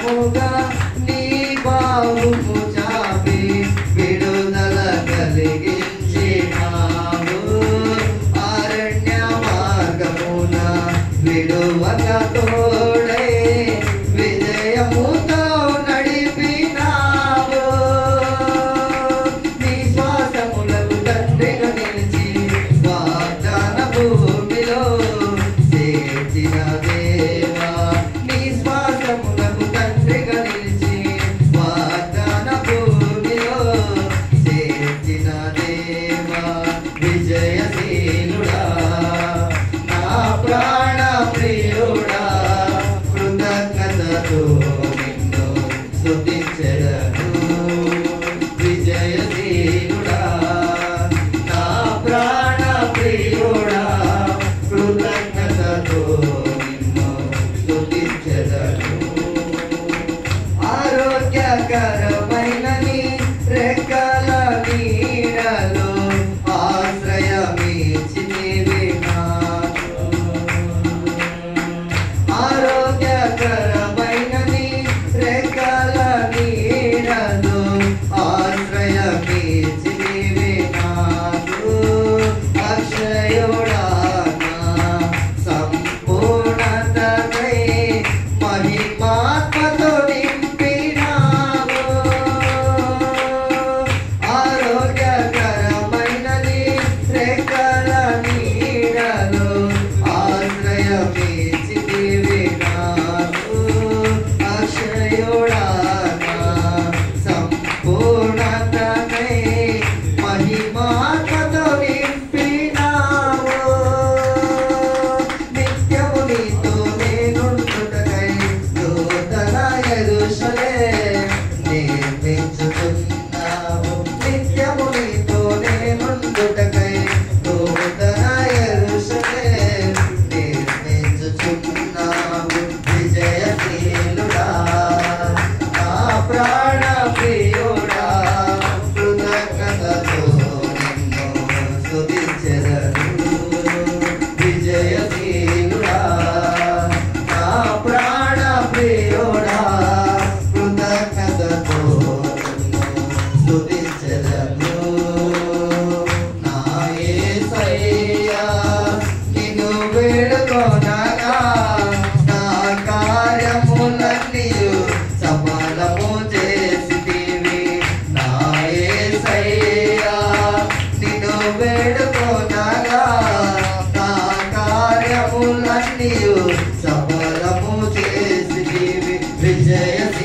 క్షేమముగా నీ బాహువు చాపి విడుదల కలిగించినావు. అరణ్య మార్గమున విడువక తోడై విజయముతో నడిపినావు. నీ శ్వాసములకు తండ్రిగా నిలిచి వాగ్దాన భూమిలో చేర్చిన దేవా. నీ శ్వాసములకు తండ్రిగా నిలిచి వాగ్దాన భూమిలో చేర్చిన దేవా. విజయశీలుడా నా ప్రాణ ప్రియుడా, కృతజ్ఞతతో నిన్ను స్తుతించెదను. విజయశీలుడా నా ప్రాణ ప్రియుడా, కృతజ్ఞతతో నిన్ను స్తుతించెదను. ఆరోగ్యకరమైన నీ రెక్కల నీడలో ఆశ్రయమిచ్చితివి నాకు. ఆరోగ్యకరమైన నీ రెక్కల నీడలో ఆశ్రయమిచ్చితివి నాకు. అక్షయుడా నా సంపూర్ణతకై మహిమాత్మతో నింపినావు. ఆరోగ్యకరమైన నీ రెక్కల నీడలో ఆశ్రయమిచ్చితివి నాకు. అక్షయుడా నా సంపూర్ణతకై మహిమాత్మతో నింపినావు. నిత్యము నీతో నేనుండుటకై నూతన యెరూషలేము నిర్మించుచున్నావు. నిత్యము నీతో నేనుండుటకై నూతన యెరూషలేము నిర్మించుచున్నావు. విజయశీలుడా నా ప్రాణ ప్రియుడా, కృతజ్ఞతతో నిన్ను స్తుతించెదను. విజయశీలుడా నా ప్రాణ ప్రియుడా, కృతజ్ఞతతో నిన్ను స్తుతించెదను. నా యేసయ్యా నిన్ను వేడుకొనగా నా కార్యములన్నీయు సఫలము చేసితివి. నా యేసయ్యా నిన్ను వేడుకొనగా నా కార్యములన్నీయు సఫలము చేసితివి. విజయశీలుడా